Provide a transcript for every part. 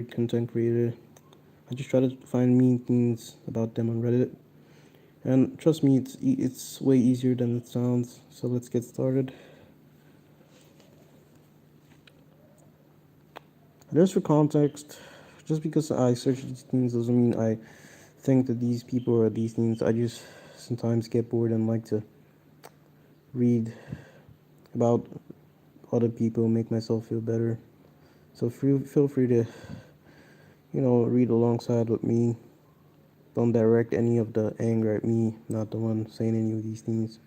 content creator. I just try to find mean things about them on Reddit. And trust me, it's way easier than it sounds. So let's get started. Just for context, just because I search these things doesn't mean I think that these people are these things. I just sometimes get bored and like to read about other people, make myself feel better. So feel free to, read alongside with me. Don't direct any of the anger at me, not the one saying any of these things.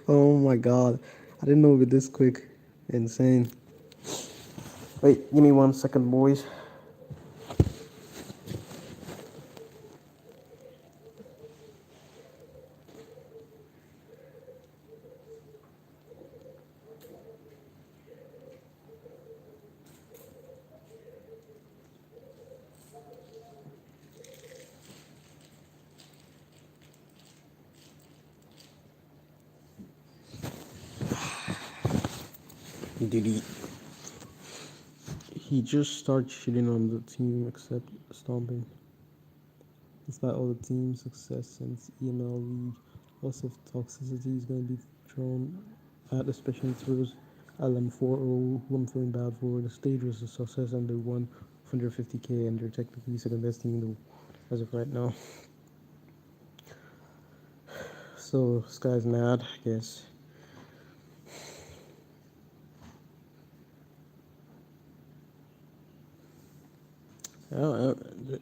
Oh my god. I didn't know it would be this quick. Insane. Wait, give me 1 second, boys. Did he just started shitting on the team except stomping. Despite all the team success since EML League, lots of toxicity is going to be thrown at, especially towards LM40, who I'm feeling bad for. The stage was a success and they won 150k and they're technically second best team in the world as of right now. So this guy's mad, I guess.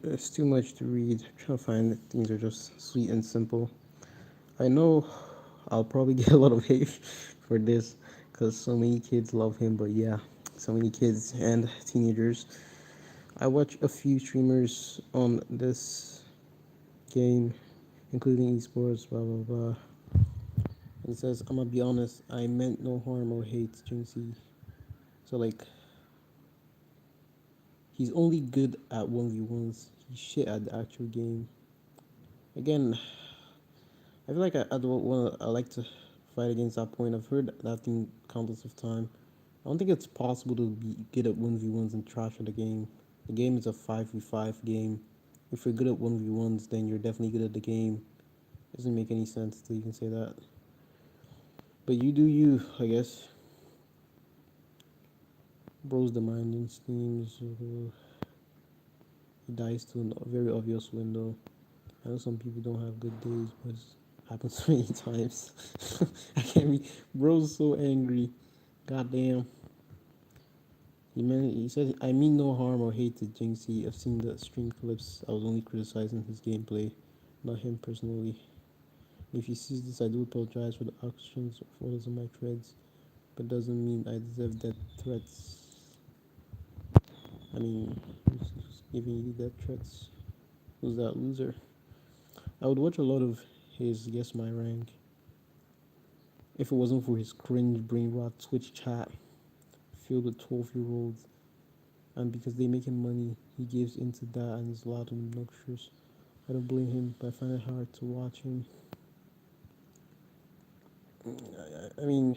It's too much to read. I'm trying to find that things are just sweet and simple. I know I'll probably get a lot of hate for this because so many kids love him, but yeah, so many kids and teenagers. I watch a few streamers on this game, including esports, blah blah blah. And it says, I'm gonna be honest, I meant no harm or hate Jynxzi. So, like, he's only good at 1v1s, he's shit at the actual game. Again, I feel like I don't want to, I like to fight against that point. I've heard that thing countless of time. I don't think it's possible to be good at 1v1s and trash at the game. The game is a 5v5 game. If you're good at 1v1s, then you're definitely good at the game. It doesn't make any sense till you can say that. But you do you, I guess. Bro's the mind in Steam. He dies to a very obvious window. I know some people don't have good days, but it happens so many times. I can't be. Bro's so angry. Goddamn. He said, I mean no harm or hate to Jynxzi. I've seen the stream clips. I was only criticizing his gameplay, not him personally. If he sees this, I do apologize for the actions of others on my threads, but doesn't mean I deserve death threats. I mean, who's giving you death threats? Who's that loser? I would watch a lot of his Guess My Rank if it wasn't for his cringe brain rot Twitch chat filled with 12-year-olds, and because they make him money, he gives into that and is loud and obnoxious. I don't blame him, but I find it hard to watch him. I mean,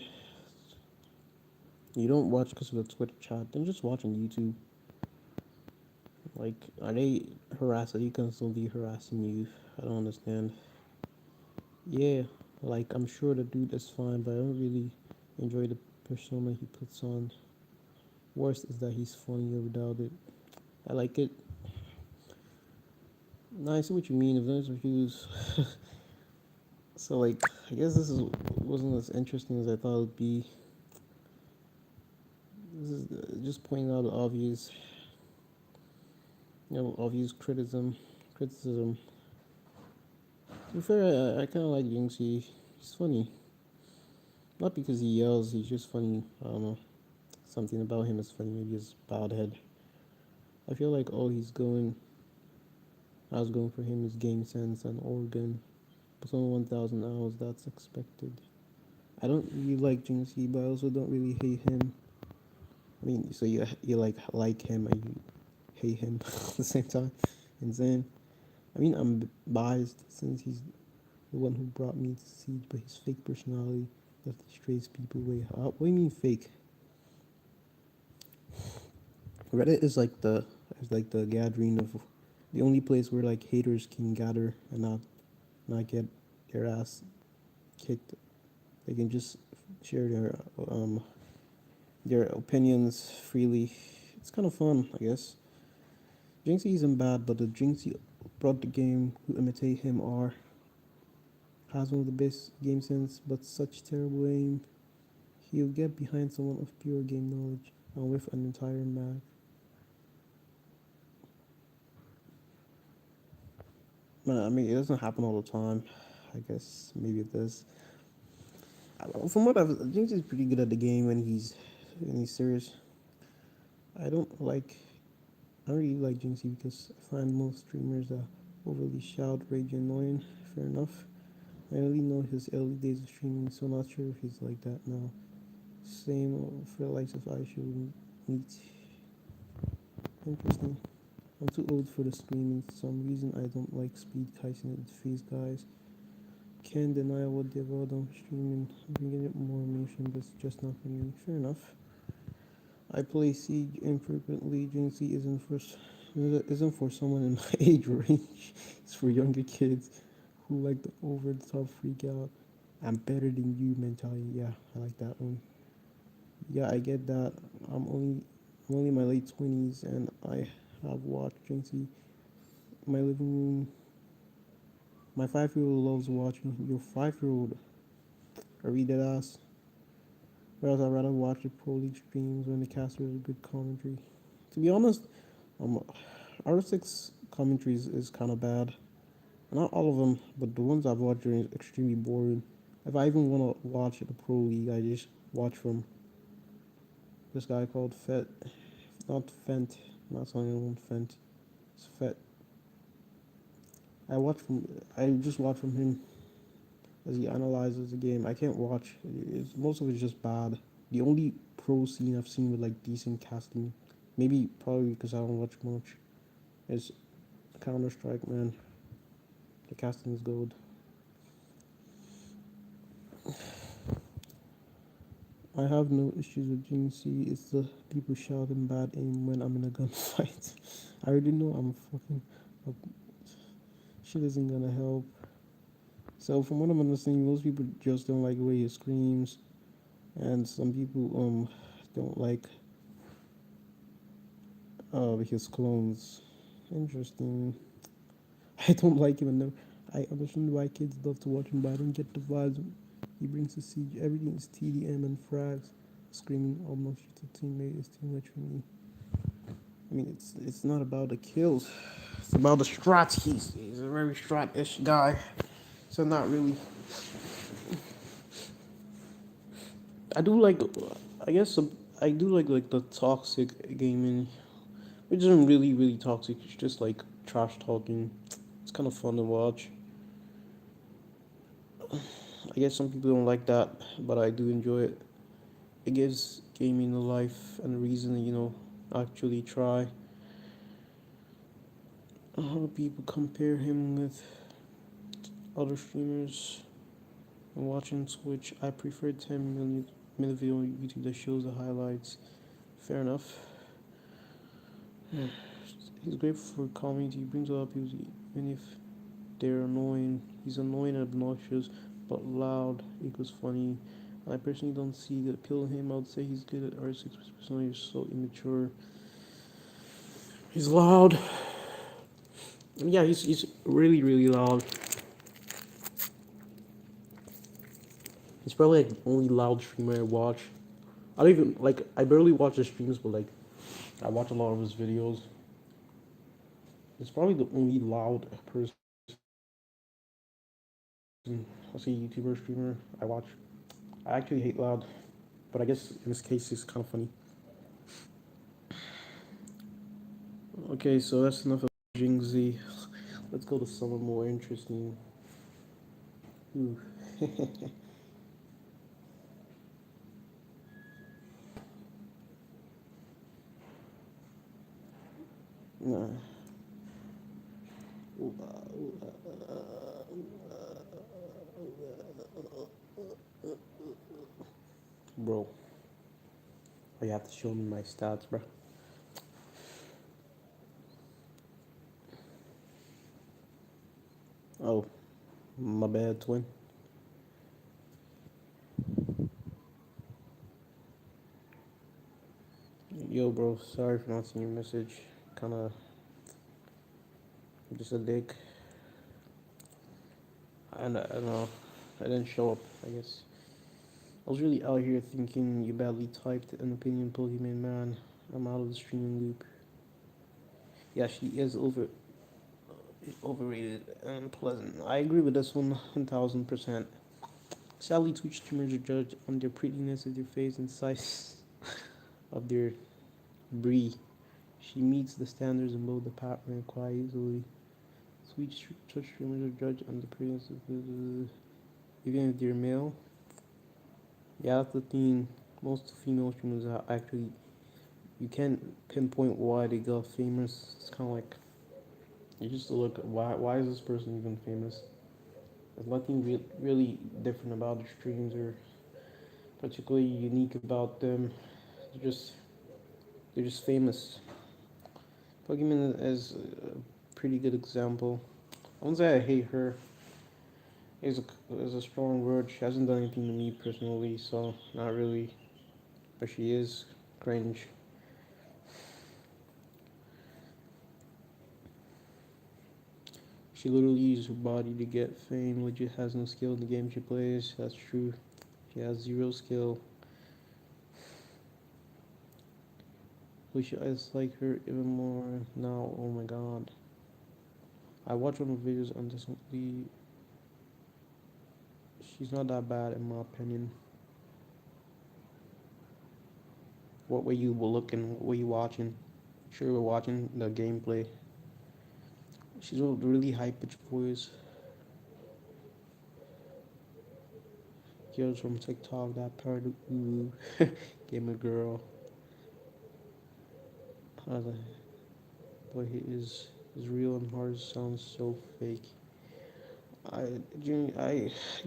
you don't watch because of the Twitter chat, then just watch on YouTube. Like, are they harassing? You constantly harassing you? I don't understand. Yeah, like, I'm sure the dude is fine, but I don't really enjoy the persona he puts on. Worst is that he's funnier without it. I like it. No, I see what you mean. If those reviews, so like, I guess wasn't as interesting as I thought it would be. This is just pointing out the obvious, obvious criticism. To be fair, I kind of like Jynxzi. He's funny. Not because he yells, he's just funny. I don't know. Something about him is funny. Maybe his bald head. I feel like I was going for him is game sense and organ. But only 1,000 hours, that's expected. I don't really like Jynxzi, but I also don't really hate him. I mean, so you like him and you hate him at the same time. Insane. I mean, I'm biased since he's the one who brought me to Siege, but his fake personality that strays people away. What do you mean fake? Reddit is like the gathering of the only place where like haters can gather and not get their ass kicked. They can just share their opinions freely. It's kind of fun, I guess. Jynxzi isn't bad, but the Jynxzi brought the game who imitate him are has one of the best game sense, but such terrible aim. He'll get behind someone of pure game knowledge and with an entire map. I mean, it doesn't happen all the time. I guess maybe it does. From what I've, Jinx is pretty good at the game when he's serious. I don't like. I don't really like Jinxie because I find most streamers overly shout, rage, and annoying. Fair enough. I only know his early days of streaming, so not sure if he's like that now. Same for the likes of I should meet. Interesting. I'm too old for the screaming. For some reason, I don't like speed kites and face guys. Can't deny what they've all done for streaming, bringing it more emotion, but it's just not for me. Fair enough. I play Siege infrequently. Jynxzi isn't for someone in my age range. It's for younger kids who like the over the top freak out. I'm better than you mentality. Yeah, I like that one. Yeah, I get that. I'm only in my late 20s and I have watched Jynxzi in my living room. My 5-year-old loves watching. Your 5-year-old, are we dead ass? Whereas I'd rather watch the Pro League streams when the caster is a good commentary. To be honest, um, R6 commentaries is kind of bad. Not all of them, but the ones I've watched are extremely boring. If I even want to watch the Pro League, I just watch from this guy called Fet. Not Fent. Not something on Fent. It's Fet. I watch from. I just watch from him as he analyzes the game. I can't watch. Most of it's just bad. The only pro scene I've seen with like decent casting, maybe probably because I don't watch much, is Counter Strike. Man, the casting is gold. I have no issues with Jynxzi. It's the people shouting bad aim when I'm in a gunfight. I already know I'm fucking. Shit isn't gonna help. So from what I'm understanding, most people just don't like the way he screams, and some people don't like his clones. Interesting. I don't like him, and I understand why kids love to watch him, but I don't get the vibes he brings to siege. Everything is TDM and frags. Screaming almost to teammate is too much for me. I mean, it's not about the kills. It's about the strats. He's a very strat-ish guy. So not really. I do like. I guess I do like the toxic gaming, which isn't really toxic. It's just like trash talking. It's kind of fun to watch. I guess some people don't like that, but I do enjoy it. It gives gaming a life and a reason to, actually try. People compare him with other streamers and watching Twitch. I prefer 10 minute video on YouTube that shows the highlights. Fair enough. He's great for comedy. He brings a lot of people, even if they're annoying. He's annoying and obnoxious, but loud equals funny. I personally don't see the appeal in him. I would say he's good at R6, but personally he's so immature. He's loud. Yeah, he's really loud. He's probably like the only loud streamer I watch. I don't even like. I barely watch his streams, but like, I watch a lot of his videos. He's probably the only loud person. I see YouTuber streamer I watch. I actually hate loud, but I guess in this case it's kind of funny. Okay, so that's enough of Jynxzi. Let's go to someone more interesting. Ooh. Nah. Bro, you have to show me my stats, bro. Oh, my bad, twin. Yo, bro, sorry for not seeing your message. Kinda just a dick. And I don't know. I didn't show up, I guess. I was really out here thinking you badly typed an opinion, Pokemon man. I'm out of the streaming loop. Yeah, she is overrated and pleasant. I agree with this one 1000%. Sadly, Twitch streamers are judged on their prettiness of their face and size of their brie. She meets the standards in both departments quite easily. Twitch streamers are judged on the prettiness of even if they're male. Yeah, that's the thing. Most female streamers are actually you can't pinpoint why they got famous. It's kind of like you just look at why is this person even famous? There's nothing really different about the streams or particularly unique about them. They're just they're just famous. Pokemon is a pretty good example. I won't say I hate her. Is a strong word. She hasn't done anything to me personally, so not really. But she is cringe. She literally uses her body to get fame. Legit has no skill in the game she plays. That's true. She has zero skill. Wish I like her even more now. Oh my god. I watch one of her videos and definitely she's not that bad in my opinion. What were you looking? What were you watching? Sure, we're watching the gameplay. She's a really high pitched voice. Girls from TikTok that part of ooh, gamer girl. I was like, boy, he is real and hard sounds so fake. I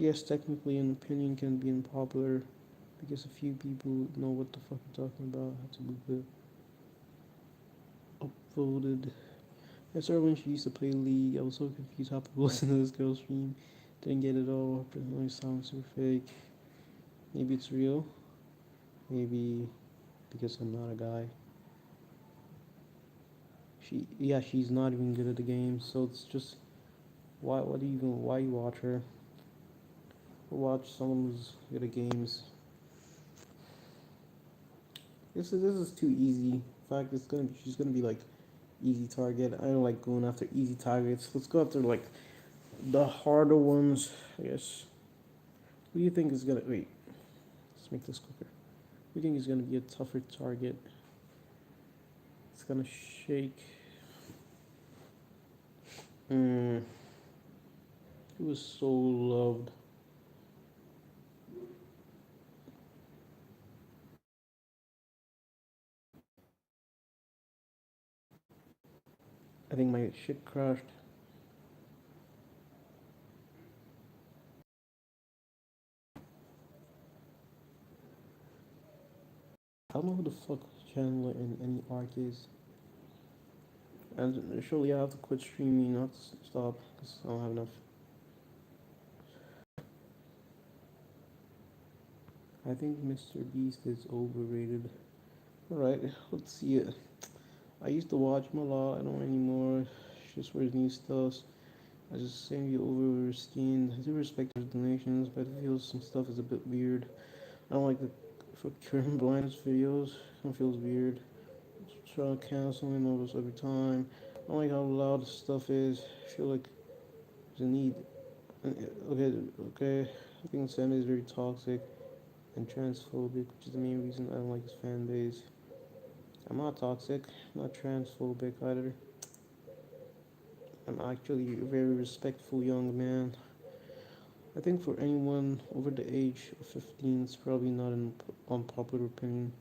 guess technically an opinion can be unpopular because a few people know what the fuck I'm talking about. Had to be upvoted. I started when she used to play League. I was so confused how people listen to this girl's stream. Didn't get it all. Her noise sounds super fake. Maybe it's real. Maybe because I'm not a guy. She's not even good at the game. So it's just why you watch her? Watch someone who's good at games. This is too easy. In fact, she's gonna be like easy target. I don't like going after easy targets. Let's go after like the harder ones. I guess. Who do you think is gonna wait? Let's make this quicker. Who do you think is gonna be a tougher target? It's gonna shake. Hmm. He was so loved. I think my shit crashed. I don't know who the fuck Chandler in any arc is. And surely I have to quit streaming, not stop, because I don't have enough. I think Mr. Beast is overrated. Alright, let's see it. I used to watch him a lot, I don't anymore. Just for his new stuff. I just saying you over skinned. I do respect his donations, but I feel some stuff is a bit weird. I don't like the for current blindness videos. It feels weird. Try canceling those every time. I don't like how loud stuff is. I feel like there's a need. Okay, okay. I think Sam is very toxic and transphobic, which is the main reason I don't like his fan base. I'm not toxic, I'm not transphobic either. I'm actually a very respectful young man. I think for anyone over the age of 15, it's probably not an unpopular opinion.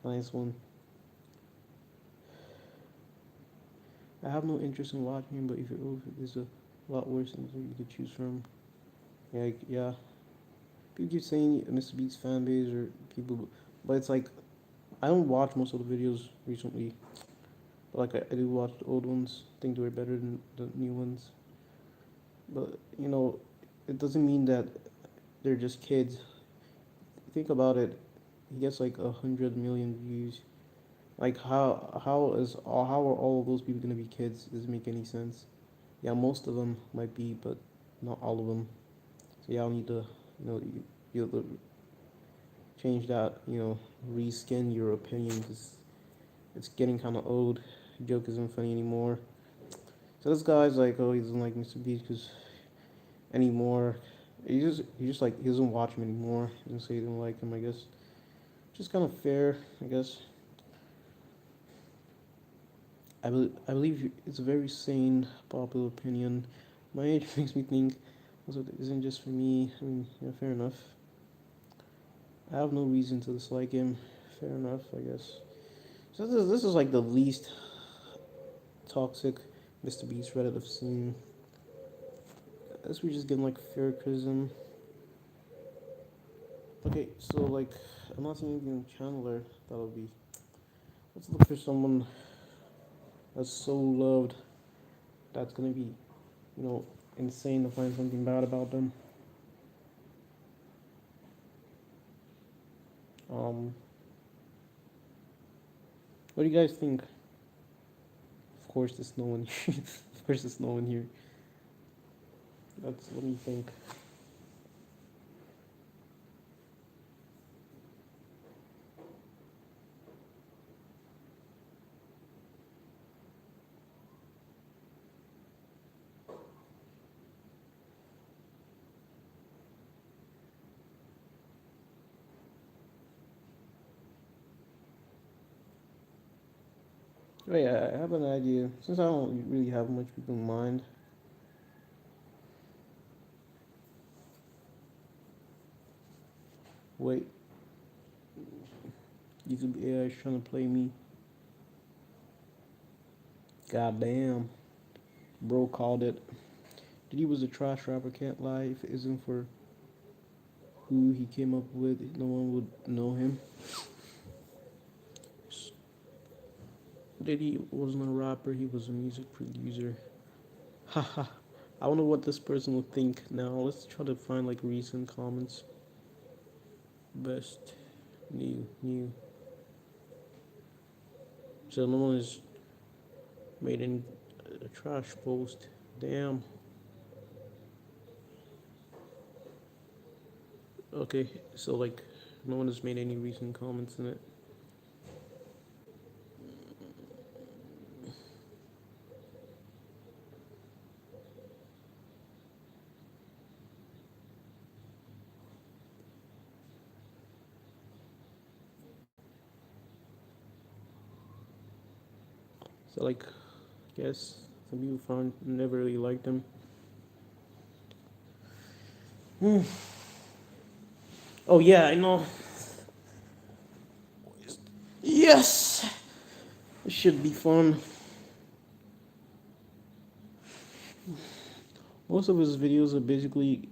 Nice one. I have no interest in watching, but if there's a lot worse things that you could choose from. Yeah, yeah. People keep saying Mr. Beast fan base or people, but it's like I don't watch most of the videos recently. But like I do watch the old ones. I think they were better than the new ones. But it doesn't mean that they're just kids. Think about it. He gets like 100 million views. Like how are all of those people gonna be kids? Doesn't make any sense. Yeah, most of them might be, but not all of them. So y'all need to you change that. Reskin your opinion because it's getting kind of old. Joke isn't funny anymore. So this guy's like, oh, he doesn't like Mr. Beast because anymore. He just like he doesn't watch him anymore. He doesn't say he doesn't like him. I guess just kind of fair. I guess I believe it's a very sane popular opinion. My age makes me think also it isn't just for me. I mean, yeah, fair enough. I have no reason to dislike him. Fair enough, I guess. So this is like the least toxic Mr. Beast Reddit I've seen. I guess we're just getting like fair criticism. Okay, so like I'm not seeing anything in Chandler that'll be. Let's look for someone that's so loved that's gonna be, you know, insane to find something bad about them. Um, what do you guys think? Of course, there's no one here. Of course, there's no one here. That's what do you think? Oh yeah, I have an idea. Since I don't really have much people in mind, wait, YouTube AI is trying to play me. God damn, bro called it. Did he was a trash rapper? Can't lie. If it isn't for who he came up with, no one would know him. Diddy wasn't a rapper. He was a music producer. Haha. I wonder what this person will think now. Let's try to find like recent comments. Best new. So no one has made any trash post. Damn. Okay, so like no one has made any recent comments in it. So like, I guess some people found never really liked him. Hmm. Oh yeah, I know. Yes, it should be fun. Most of his videos are basically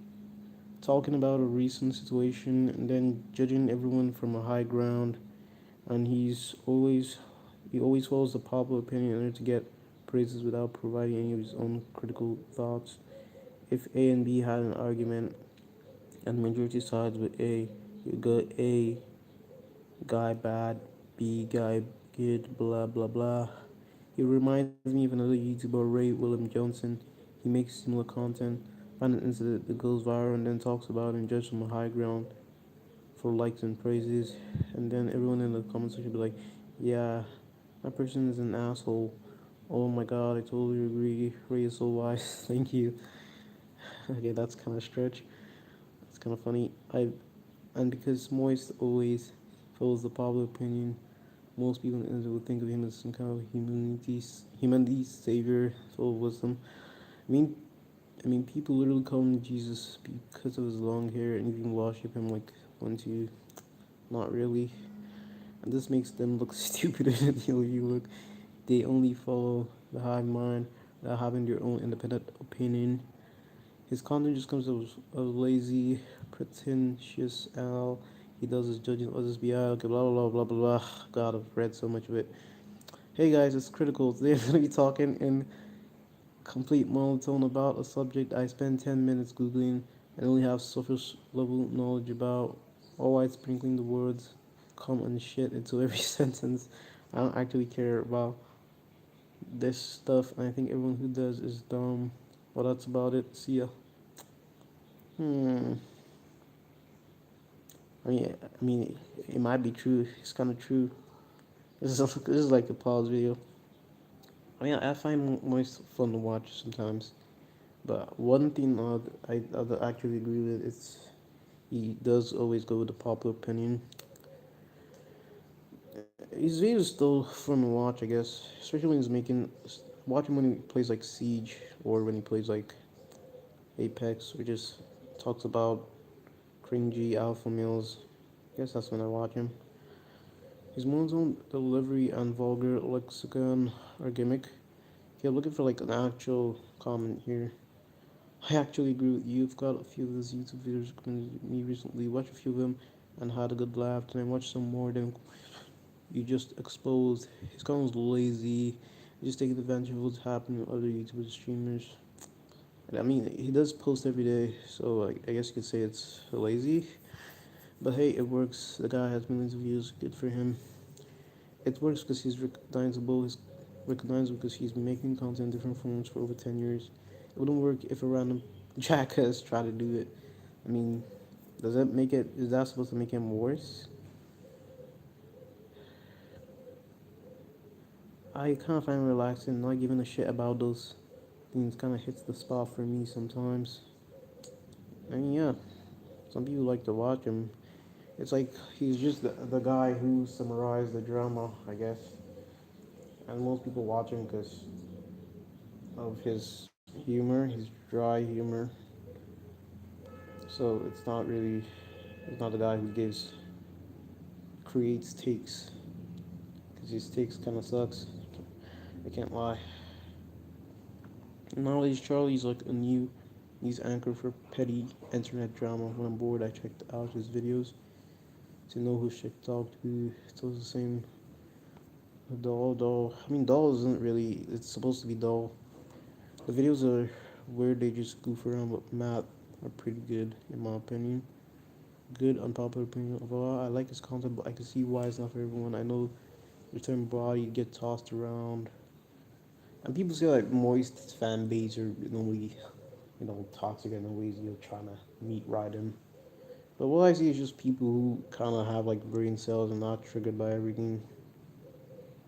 talking about a recent situation and then judging everyone from a high ground. And he always follows the popular opinion in order to get praises without providing any of his own critical thoughts. If A and B had an argument and the majority sides with A, you got A guy bad, B guy good, blah blah blah. He reminds me of another YouTuber, Ray William Johnson. He makes similar content, find an incident that goes viral and then talks about it and judges from a high ground for likes and praises. And then everyone in the comment section will be like, yeah, that person is an asshole. Oh my god, I totally agree. Ray is so wise. Thank you. Okay, that's kind of stretch. It's kind of funny. And because Moist always follows the popular opinion, most people in the internet would think of him as some kind of humanity savior, full of wisdom. I mean, people literally call him Jesus because of his long hair and even worship him like once you, not really. And this makes them look stupider than they really look. They only follow the hive mind without having their own independent opinion. His content just comes out of lazy, pretentious Al. He does his judging others be out. Okay, blah blah blah blah blah. God, I've read so much of it. Hey guys, it's critical. Today I'm gonna be talking in complete monotone about a subject I spend 10 minutes googling and only have surface level knowledge about. All white sprinkling the words "come" and "shit" into every sentence. I don't actually care about this stuff, and I think everyone who does is dumb. Well, that's about it. See ya. Hmm. I mean, it might be true. It's kind of true. This is like a pause video. I mean, I find most fun to watch sometimes. But one thing I'd actually agree with is he does always go with the popular opinion. His videos still fun to watch, I guess, especially when he's making. Watch him when he plays like Siege or when he plays like Apex, or just talks about cringy alpha males. I guess that's when I watch him. His monotone delivery and vulgar lexicon are gimmick. Okay, I'm looking for like an actual comment here. I actually agree with you. I've got a few of those YouTube videos recommended to me recently. Watched a few of them and had a good laugh. Then I watched some more. Then you just exposed. His content was lazy. Just taking advantage of what's happening with other YouTubers, streamers. I mean, he does post every day, so I guess you could say it's lazy. But hey, it works. The guy has millions of views. Good for him. It works because he's recognizable. He's recognizable because he's been making content in different forms for over 10 years. It wouldn't work if a random jackass tried to do it. I mean, does that make it, is that supposed to make him worse? I kind of find it relaxing, not giving a shit about those things kind of hits the spot for me sometimes. I mean, yeah, some people like to watch him. It's like he's just the guy who summarized the drama, I guess. And most people watch him because of his humor, his dry humor. So it's not really, it's not the guy who creates takes, because his takes kind of sucks. I can't lie. Nowadays, Charlie's like a new news anchor for petty internet drama. When I'm bored, I checked out his videos to know who should talk to. It's always the same. Doll. I mean, doll isn't really. It's supposed to be dull. The videos are weird. They just goof around, but Matt are pretty good in my opinion. Good unpopular opinion. Overall, I like his content, but I can see why it's not for everyone. I know the term body get tossed around, and people say like moist fan base are normally, toxic and always trying to meet right in. But what I see is just people who kind of have like brain cells and not triggered by everything.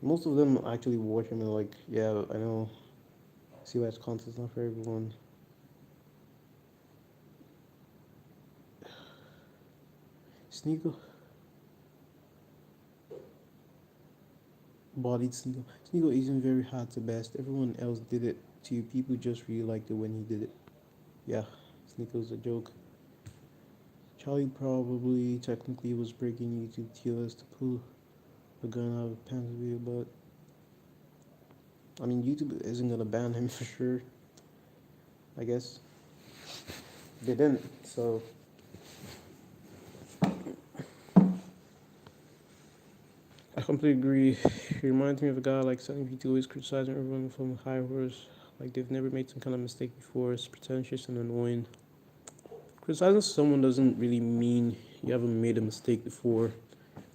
Most of them actually watch him and like, yeah, I know, see why his content's not for everyone. Sneaker, bodied Sneaker. Sneaker isn't very hard to best. Everyone else did it too. People just really liked it when he did it. Yeah, Sneaker's a joke. Charlie probably technically was breaking YouTube TLS to pull a gun out of pants video, but I mean YouTube isn't gonna ban him for sure. I guess they didn't. So I completely agree. He reminds me of a guy like some people always criticizing everyone from high horse, like they've never made some kind of mistake before. It's pretentious and annoying. Criticizing someone doesn't really mean you haven't made a mistake before.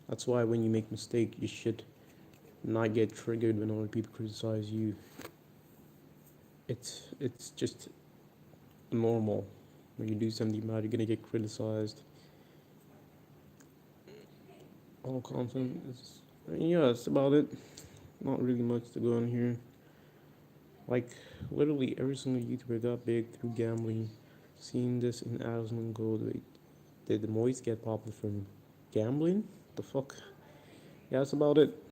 That's why when you make a mistake, you should not get triggered when other people criticize you. It's just normal. When you do something bad, you're gonna get criticized. All content is, yeah, that's about it. Not really much to go on here. Like literally every single YouTuber got big through gambling. Seeing this in Addison and Gold. Wait, did the Moist get popular from gambling? The fuck? Yeah, that's about it.